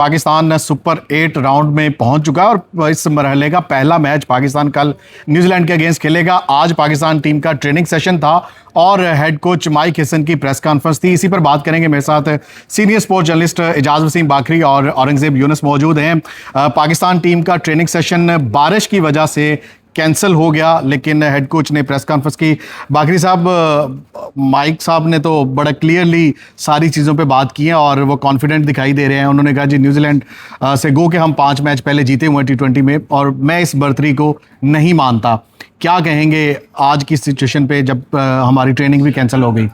Pakistan super 8 round में पहुंच चुका है और इस मरहले का पहला मैच पाकिस्तान कल न्यूजीलैंड के अगेंस्ट खेलेगा। आज पाकिस्तान टीम का ट्रेनिंग सेशन था और हेड कोच माइक हसन की प्रेस कॉन्फ्रेंस थी। इसी पर बात करेंगे। मेरे साथ senior sports journalist Ejaz Waseem Bakhri और औरंगजेब यूनुस मौजूद हैं। पाकिस्तान टीम का ट्रेनिंग सेशन बारिश की वजह से कैंसिल हो गया, लेकिन हेड कोच ने प्रेस कॉन्फ्रेंस की। बाखरी साहब, माइक साहब ने तो बड़ा क्लियरली सारी चीज़ों पे बात की है और वो कॉन्फिडेंट दिखाई दे रहे हैं। उन्होंने कहा जी न्यूजीलैंड से गो के हम 5 मैच पहले जीते हुए T20 में और मैं इस बर्तरी को नहीं मानता। क्या कहेंगे आज की सिचुएशन पे जब हमारी ट्रेनिंग भी कैंसिल हो गई?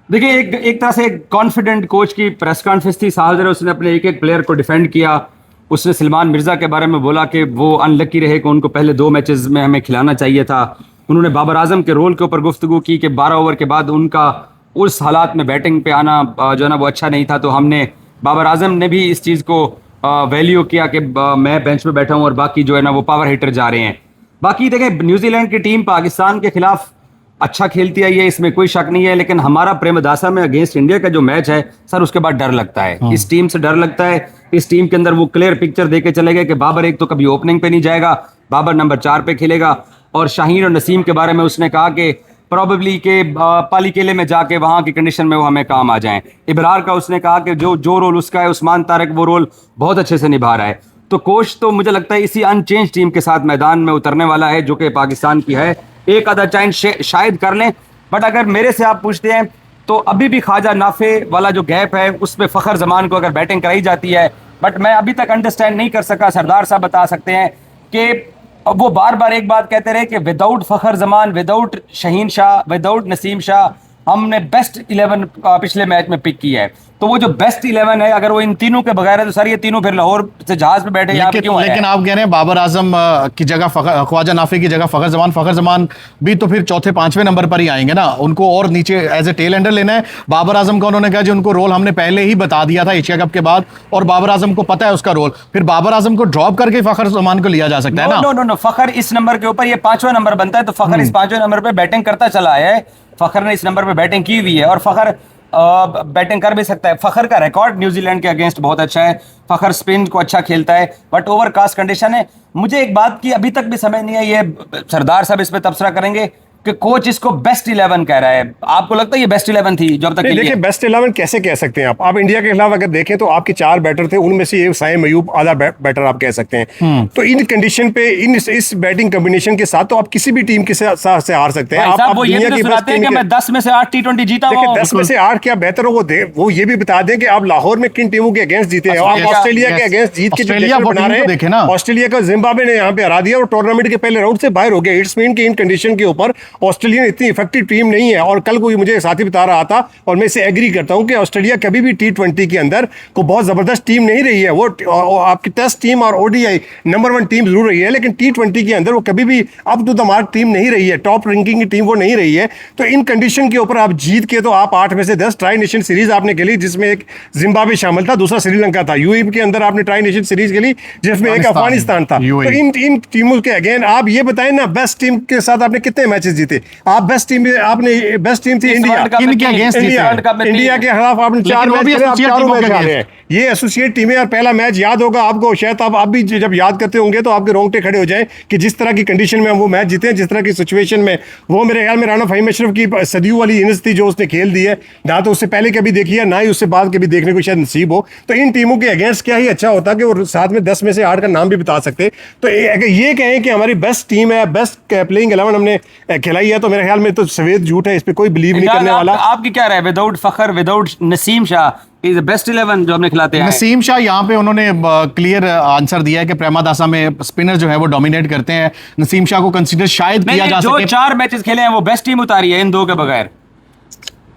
देखिए, एक तरह से कॉन्फिडेंट कोच की प्रेस कॉन्फ्रेंस थी। साहब उसने अपने एक एक प्लेयर को डिफेंड किया। उसने सलमान मिर्ज़ा के बारे में बोला कि वो अनलकी रहे कि उनको पहले 2 मैचेस में हमें खिलाना चाहिए था। उन्होंने बाबर आजम के रोल के ऊपर गुफ्तगू की कि 12 ओवर के बाद उनका उस हालात में बैटिंग पे आना जो है ना वो अच्छा नहीं था। तो हमने बाबर आजम ने भी इस चीज़ को वैल्यू किया कि मैं बेंच पे बैठा हूँ और बाकी जो है ना वो पावर हिटर जा रहे हैं। बाकी देखें, न्यूजीलैंड की टीम पाकिस्तान के खिलाफ अच्छा खेलती आई है, इसमें कोई शक नहीं है। लेकिन हमारा प्रेमदासा में अगेंस्ट इंडिया का जो मैच है सर, उसके बाद डर लगता है। इस टीम से डर लगता है। इस टीम के अंदर वो क्लियर पिक्चर देके चले गए कि बाबर एक तो कभी ओपनिंग पे नहीं जाएगा, बाबर नंबर 4 पे खेलेगा। और शाहीन और नसीम के बारे में उसने कहा कि प्रॉबेबली के पाली केले में जाके वहाँ की कंडीशन में वो हमें काम आ जाएं। इब्रार का उसने कहा कि जो रोल उसका है, उस्मान तारिक वो रोल बहुत अच्छे से निभा रहा है। तो कोच तो मुझे लगता है इसी अनचेंज टीम के साथ मैदान में उतरने वाला है जो कि पाकिस्तान की है। एक आधा चेंज शायद कर लें, बट अगर मेरे से आप पूछते हैं तो अभी भी ख्वाजा नाफे वाला जो गैप है उस पर फ़खर जमान को अगर बैटिंग कराई जाती है, बट मैं अभी तक अंडरस्टैंड नहीं कर सका। सरदार साहब बता सकते हैं कि वो बार बार एक बात कहते रहे कि without Fakhar Zaman, without Shaheen Shah, without Naseem Shah हमने बेस्ट 11 पिछले मैच में पिक किया है। तो वो जो बेस्ट 11 है, अगर वो इन तीनों के बगैर है तो सर ये तीनों फिर लाहौर से जहाज पे बैठे यहाँ पे क्यों लेकिन आप कह रहे हैं बाबर आजम की जगह ख्वाजा नाफे की जगह फ़खर जमान भी तो फिर चौथे 5वें नंबर पर ही आएंगे ना। उनको और नीचे एज ए टेल एंडर लेना है। बाबर आजम का उन्होंने कहा जी उनको रोल हमने पहले ही बता दिया था एशिया कप के बाद और बाबर आजम को पता है उसका रोल। फिर बाबर आजम को ड्रॉप करके फ़खर जमान को लिया जा सकता है ना? नो, फ़खर इस नंबर के ऊपर, ये 5वां नंबर बनता है तो फ़खर इस 5वें नंबर पे बैटिंग करता चला है। फ़खर ने इस नंबर पे बैटिंग की हुई है और फ़खर बैटिंग कर भी सकता है। फ़खर का रिकॉर्ड न्यूजीलैंड के अगेंस्ट बहुत अच्छा है। फ़खर स्पिन को अच्छा खेलता है, बट ओवरकास्ट कंडीशन है। मुझे एक बात की अभी तक भी समझ नहीं है, ये सरदार साहब इस पे तबसरा करेंगे कि कोच इसको बेस्ट 11 कह रहा है। आपको लगता है ये बेस्ट 11 थी जो अब तक? देखिए, बेस्ट 11 कैसे कह सकते हैं आप इंडिया के खिलाफ अगर देखें तो आपके 4 बैटर थे, उनमें से ये साइम अयूब आधा बैटर आप कह सकते हैं। तो इन कंडीशन पे इस बैटिंग कॉम्बिनेशन के साथ तो आप किसी भी टीम के साथ से हार सकते हैं। आप वो ये भी सुनाते हैं कि मैं 10 में से 8 T20 जीता हूं। 10 में से 8 क्या बेहतर हो वो ये भी बता दें कि आप लाहौर में किन टीमों के अगेंस्ट जीते हैं। आप ऑस्ट्रेलिया के अगेंस्ट जीत के जो बना रहे हैं, ऑस्ट्रेलिया का जिम्बाब्वे ने यहाँ पे हरा दिया और टूर्नामेंट के पहले राउंड से बाहर हो गया। इट्स मीन कि इन कंडीशन के ऊपर ऑस्ट्रेलिया ने इतनी इफेक्टिव टीम नहीं है। और कल को मुझे साथी बता रहा था और मैं इसे एग्री करता हूं कि ऑस्ट्रेलिया कभी भी T20 के अंदर को बहुत जबरदस्त टीम नहीं रही है। वो आपकी टेस्ट टीम और ODI नंबर 1 टीम जरूर रही है, लेकिन T20 के अंदर वो कभी भी up to the mark team नहीं रही है। टॉप रैंकिंग की टीम वो नहीं रही है। तो इन कंडीशन के ऊपर आप जीत के तो आप 8 में से 10 ट्राई नेशन सीरीज आपने खेली जिसमें एक जिम्बाब्वे शामिल था, दूसरा श्रीलंका था। UAE के अंदर आपने ट्राई नेशन सीरीज खेली जिसमें एक अफगानिस्तान था। तो इन टीमों के अगेन आप ये बताएं ना, बेस्ट टीम के साथ आपने कितने मैचेस जीते? आप बेस्ट टीम आपने बेस्ट टीम थी इंडिया के खिलाफ आपने 4 मैच हारे हैं। ये एसोसिएट टीमें और पहला मैच याद होगा आपको, शायद आप भी जब याद करते होंगे तो आपके रोंगटे खड़े हो जाए कि जिस तरह की कंडीशन में हम वो मैच जीते हैं, जिस तरह की सिचुएशन में। वो मेरे ख्याल में राना फहीम अशरफ की सदियों वाली इनिंग्स थी जो उसने खेल दी है, ना तो उससे पहले कभी देखी है ना ही उससे बाद कभी देखने को शायद नसीब हो। तो इन टीमों के अगेंस्ट क्या ही अच्छा होता कि वो साथ में 10 में से 8 का नाम भी बता सकते। तो अगर ये कहें कि हमारी बेस्ट टीम है, बेस्ट प्लेइंग 11 हमने खिलाई है, तो मेरे ख्याल में तो सफेद झूठ है, इस पे कोई बिलीव नहीं करने वाला। आपकी क्या राय? Without Fakhar, without Naseem Shah is best 11 जो हमने खिलाते हैं। नसीम शाह यहाँ पे उन्होंने क्लियर आंसर दिया है कि प्रेमदासा में स्पिनर जो है वो डोमिनेट करते हैं। नसीम शाह को कंसीडर शायद किया जा सके। जो 4 मैचेस खेले हैं वो बेस्ट टीम उतारी है इन 2 के बगैर।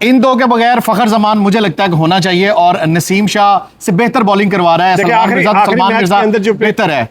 इन 2 के बगैर फ़खर जमान मुझे लगता है कि होना चाहिए और नसीम शाह से बेहतर बॉलिंग करवा रहा है।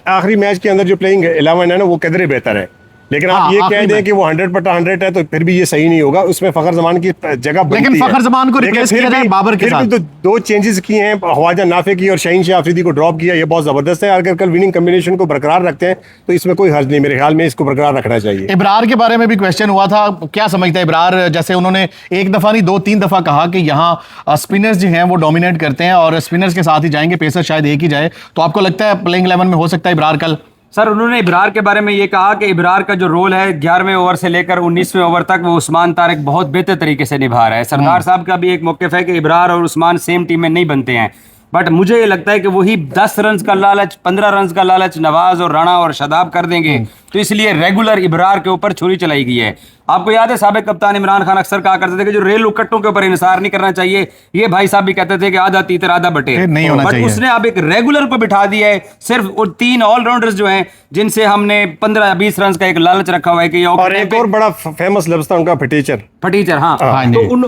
आखिरी मैच के अंदर जो प्लेइंग 11 है ना वो किधर बेहतर है। लेकिन आप ये कह दें कि वो 100/100 है तो फिर भी ये सही नहीं होगा, उसमें फखर जमान की जगह बनती है। लेकिन फखर जमान को रिप्लेस किया जाए बाबर के साथ, तो 2 चेंजेस किए हैं, ख्वाजा नाफे की और शाहीन शाह अफरीदी को ड्रॉप किया, ये बहुत जबरदस्त है। अगर कल विनिंग कॉम्बिनेशन को बरकरार रखते हैं तो इसमें कोई हर्ज नहीं, मेरे ख्याल में इसको बरकरार रखना चाहिए। इब्रार के बारे में भी क्वेश्चन हुआ था, क्या समझता है इब्रार? जैसे उन्होंने एक दफा नहीं 2-3 दफा कहा कि यहाँ स्पिनर्स जो हैं वो डोमिनेट करते हैं और स्पिनर्स के साथ ही जाएंगे, पेसर शायद एक ही जाए, तो आपको लगता है प्लेइंग 11 में हो सकता है इब्रार कल? सर उन्होंने इब्रार के बारे में ये कहा कि इब्रार का जो रोल है 11वें ओवर से लेकर 19वें ओवर तक वो उस्मान तारिक बहुत बेहतर तरीके से निभा रहा है। सरदार साहब का भी एक मौक़िफ़ है कि इब्रार और उस्मान सेम टीम में नहीं बनते हैं, बट मुझे ये लगता है कि वही 10 रन का लालच, 15 रन का लालच नवाज और राणा और शादाब कर देंगे, तो इसलिए रेगुलर इब्रार के ऊपर छुरी चलाई गई है। आपको याद है साबिक कप्तान इमरान खान अक्सर कहा करते थे कि जो रेल उकट्टों के ऊपर इंसार नहीं करना चाहिए, ये भाई साहब भी कहते थे कि आधा तीतर आधा बटे, नहीं होना चाहिए। उसने अब एक रेगुलर को बिठा दिया है, सिर्फ वो 3 ऑलराउंडर्स जो हैं जिनसे हमने 15-20 रन का एक लालच रखा हुआ है कि और एक और बड़ा फेमस लफ्ज था उनका फटीचर, हाँ,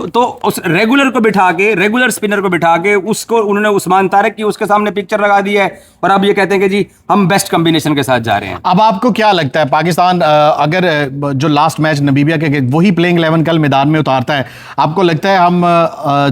तो उस रेगुलर को बिठा के, रेगुलर स्पिनर को बिठा के उसको उन्होंने उस्मान तारिक की उसके सामने पिक्चर लगा दी है और अब ये कहते हैं कि जी हम बेस्ट कॉम्बिनेशन के साथ जा रहे हैं। अब आपको क्या लगता है पाकिस्तान अगर जो लास्ट मैच नमीबिया के वही प्लेइंग 11 कल मैदान में उतारता है, आपको लगता है हम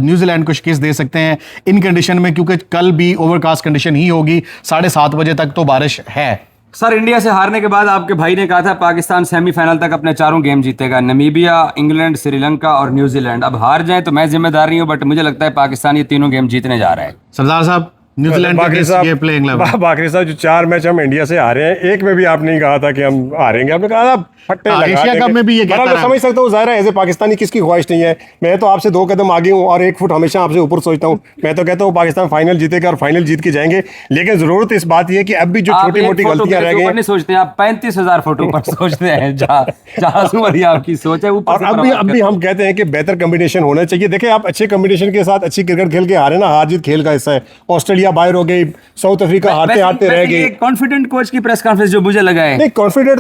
न्यूजीलैंड को शिकस्त दे सकते हैं इन कंडीशन में? क्योंकि कल भी ओवरकास्ट कंडीशन ही होगी, 7:30 बजे तक तो बारिश है। सर इंडिया से हारने के बाद आपके भाई ने कहा था पाकिस्तान सेमीफाइनल तक अपने 4 गेम जीतेगा, नमीबिया, इंग्लैंड, श्रीलंका और न्यूजीलैंड। अब हार जाए तो मैं जिम्मेदार नहीं हूं, बट मुझे लगता है पाकिस्तान ये 3 गेम जीतने जा रहा है। सरदार साहब, न्यूजीलैंड बाकरी साहब जो 4 मैच हम इंडिया से हारे हैं, एक में भी आपने कहा था कि हम हारेंगे, आपने कहा था फट्टे लगा एशिया कप में भी ये कहता है। समझ सकता हूँ, ज़ाहिर है एज ए पाकिस्तानी किसकी ख्वाहिश नहीं है। मैं तो आपसे 2 कदम आगे हूँ और 1 फुट हमेशा आपसे ऊपर सोचता हूँ। मैं तो कहता हूँ पाकिस्तान फाइनल जीतेगा और फाइनल जीत के जाएंगे, लेकिन जरूरत इस बात है कि अब भी जो छोटी मोटी गलतियां रह गई नहीं सोचते, आप 35,000 फुट ऊपर सोचते हैं, आपकी सोच है। और अब भी हम कहते हैं कि बेहतर कॉम्बिनेशन होना चाहिए। देखिए आप अच्छे कॉम्बिनेशन के साथ अच्छी क्रिकेट खेल के हारे ना, हार जीत खेल का हिस्सा है। ऑस्ट्रेलिया बाहर हो गई, साउथ अफ्रीका हारते रह गए। कॉन्फिडेंट कोच की प्रेस कॉन्फ्रेंस जो मुझे लगा है, नहीं कॉन्फिडेंट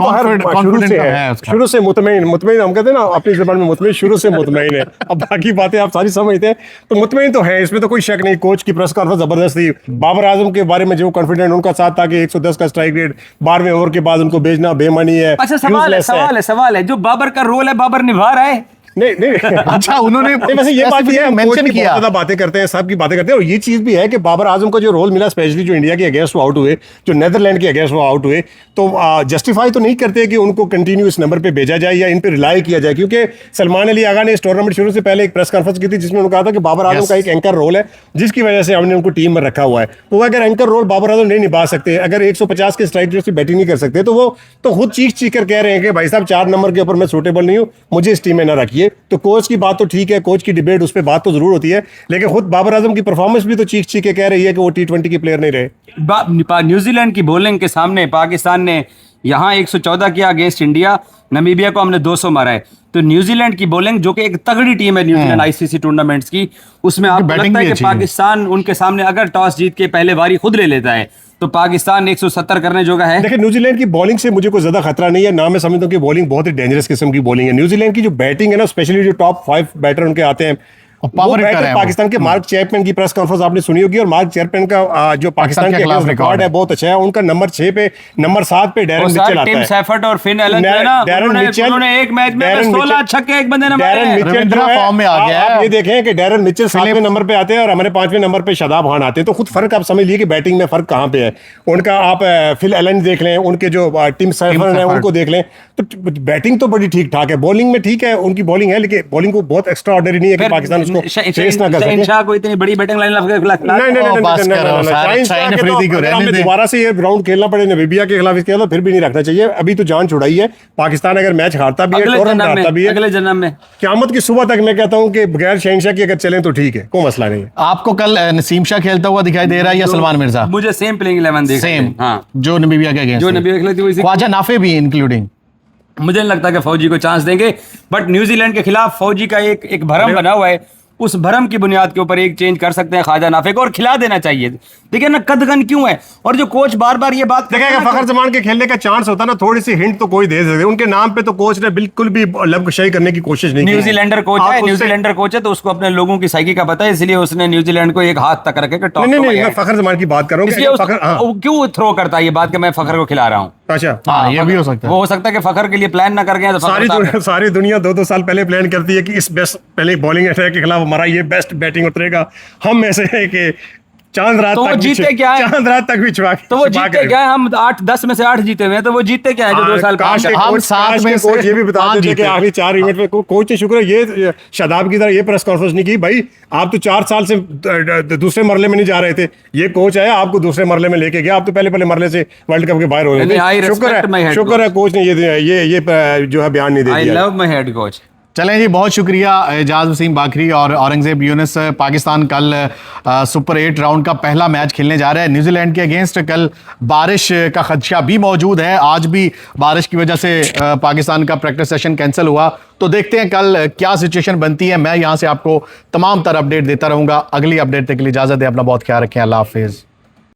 तो शुरू से मुतमईन हम कहते हैं ना अपनी ज़बान में, मुतमईन शुरू से मुतमईन है। अब बाकी बातें आप सारी समझते हैं, तो मुतमईन तो है, इसमें तो कोई शक नहीं। कोच की प्रेस कॉन्फ्रेंस जबरदस्त थी। बाबर आजम के बारे में जो कॉन्फिडेंट उनका साथ था कि 110 का स्ट्राइक रेट, 12वें ओवर के बाद उनको भेजना बेमानी है। अच्छा सवाल है जो बाबर का रोल है बाबर निभा रहा है? नहीं अच्छा उन्होंने वैसे ये बात है, मेंशन किया, ज्यादा बातें करते हैं, सब की बातें करते हैं। और ये चीज भी है कि बाबर आजम को जो रोल मिला, स्पेशली जो इंडिया के अगेंस्ट वो आउट हुए, जो नेदरलैंड के अगेंस्ट वो आउट हुए, तो जस्टिफाई तो नहीं करते कि उनको कंटिन्यू इस नंबर पे भेजा जाए या इन पे रिलाई किया जाए। क्योंकि सलमान अली आगा ने इस टूर्नामेंट शुरू से पहले एक प्रेस कॉन्फ्रेंस की थी जिसमें उन्होंने कहा था कि बाबर आजम का एक एंकर रोल है जिसकी वजह से हमने उनको टीम में रखा हुआ है। वो अगर एंकर रोल बाबर आजम नहीं निभा सकते, अगर 150 के स्ट्राइक रेट से बैटिंग नहीं कर सकते, तो वो तो खुद चीख कर कह रहे हैं कि भाई साहब 4 नंबर के ऊपर मैं सूटेबल नहीं हूँ, मुझे इस टीम में ना रखिए। तो कोच की बात तो ठीक है, कोच की डिबेट उस पर बात तो जरूर होती है, लेकिन खुद बाबर आजम की परफॉर्मेंस भी तो चीख के कह रही है कि वो T20 के प्लेयर नहीं रहे। न्यूजीलैंड की बॉलिंग के सामने पाकिस्तान ने यहाँ 114 किया अगेंस्ट इंडिया, नमीबिया को हमने 200 मारा है। तो न्यूजीलैंड की बॉलिंग जो कि एक तगड़ी टीम है न्यूजीलैंड आईसीसी टूर्नामेंट्स की, उसमें आपको लगता है कि पाकिस्तान उनके सामने अगर टॉस जीत के पहले बारी खुद ले लेता है तो पाकिस्तान 170 करने जोगा है? देखिए न्यूजीलैंड की बॉलिंग से मुझे कोई ज्यादा खतरा नहीं है ना, मैं समझता हूँ कि बॉलिंग बहुत ही डेंजरस किस्म की बॉलिंग है। न्यूजीलैंड की जो बैटिंग है ना, स्पेशली जो टॉप 5 बैटर उनके आते हैं, पाकिस्तान के मार्क चैपमैन की प्रेस कॉन्फ्रेंस आपने सुनी होगी, और मार्क चैपमैन का जो पाकिस्तान के खिलाफ रिकॉर्ड है बहुत अच्छा है। उनका नंबर 6 पे, नंबर 7 पे डैरन मिचेल आता है। टिम सैफर्ड और फिन एलन उन्होंने एक मैच में 16 छक्के एक बंदे ने मारे हैं। फॉर्म में आ गया है। आप ये देखें कि डैरन मिचेल 7वें नंबर पे आते हैं और हमारे 5वें नंबर पे शादाब खान आते हैं, तो खुद फर्क आप समझ लीजिए कि बैटिंग में फर्क कहां पे है उनका। आप फिल एलन देख लें, उनके जो टिम सैफर्ड है उनको देख लें, तो बैटिंग तो बड़ी ठीक ठाक है। बॉलिंग में ठीक है उनकी बॉलिंग है, लेकिन बॉलिंग को बहुत एक्स्ट्रा ऑर्डिनरी नहीं है कि पाकिस्तान उसको फेस ना शाह को इतनी बड़ी बैटिंग लाइन दोबारा से ये ग्राउंड खेलना पड़े नमीबिया के खिलाफ, इसके फिर भी नहीं रखना चाहिए। अभी तो जान छुड़ाई है। पाकिस्तान अगर मैच हारता भी है, टूर्नामेंट हारता भी है, अगले जन्म में क़यामत की सुबह तक मैं कहता हूं कि बगैर शहनशाह के अगर चलें तो ठीक है, कोई मसला नहीं है। आपको कल नसीम शाह खेलता हुआ दिखाई दे रहा है या सलमान मिर्जा? मुझे सेम प्लेइंग 11 देख सेम, जो नमीबिया के अगेंस्ट, जो नमीबिया के खिलाफ ख्वाजा नाफे भी इंक्लूडिंग। मुझे नहीं लगता कि फौजी को चांस देंगे, बट न्यूजीलैंड के खिलाफ फौजी का एक भरम बना हुआ है, उस भरम की बुनियाद के ऊपर एक चेंज कर सकते हैं ख्वाजा नाफे को और खिला देना चाहिए। देखिए ना कदगन क्यों है, और जो कोच बार बार ये बात देखिए फखर जमान के खेलने का चांस होता ना, थोड़ी सी हिंट तो कोई दे सकते। उनके नाम पे तो कोच ने बिल्कुल भी लबकशाही करने की कोशिश नहीं की। न्यूजीलैंडर कोच है, न्यूजीलैंडर कोच है, तो उसको अपने लोगों की साइकी का पता है, इसलिए उसने न्यूजीलैंड को एक हाथ तक रखे। नहीं, मैं फखर जमान की बात कर रहा हूँ। क्यों थ्रो करता है ये बात कि मैं फखर को खिला रहा हूँ? अच्छा हाँ ये भी हो सकता है। वो हो सकता है कि फखर के लिए प्लान ना कर गए तो सारी दुनिया 2-2 साल पहले प्लान करती है कि इस बेस्ट पहले बॉलिंग अटैक के खिलाफ हमारा ये बेस्ट बैटिंग उतरेगा। हम ऐसे है कि चांद रात तो तक वो जीते क्या है? चांद रात तक भी छुपा तो वो जीते क्या है? हम 8-10 में से 8 जीते हुए हैं, तो वो जीते क्या है जो 2 साल काश के हम कोच 7 में कोच से ये भी बता 5 देते कि जीते। आखिरी 4 इवेंट में कोच ने शुक्र है ये शादाब की तरह ये प्रेस कॉन्फ्रेंस नहीं की भाई आप तो 4 साल से दूसरे मरले में नहीं जा रहे थे, ये कोच है आपको दूसरे मरले में लेके गया, आप तो पहले मरले से वर्ल्ड कप के बाहर हो रहे थे। शुक्र है कोच ने ये जो है बयान नहीं दे आई दिया। Love my head coach. चलें जी, बहुत शुक्रिया एजाज वसीम बाकरी और औरंगजेब यूनुस। पाकिस्तान कल सुपर 8 राउंड का पहला मैच खेलने जा रहा है न्यूजीलैंड के अगेंस्ट। कल बारिश का खदशा भी मौजूद है, आज भी बारिश की वजह से पाकिस्तान का प्रैक्टिस सेशन कैंसिल हुआ। तो देखते हैं कल क्या सिचुएशन बनती है। मैं यहाँ से आपको तमाम तरह अपडेट देता रहूँगा। अगली अपडेट तक के लिए इजाज़त दें, अपना बहुत ख्याल रखें। अल्लाह हाफिज़।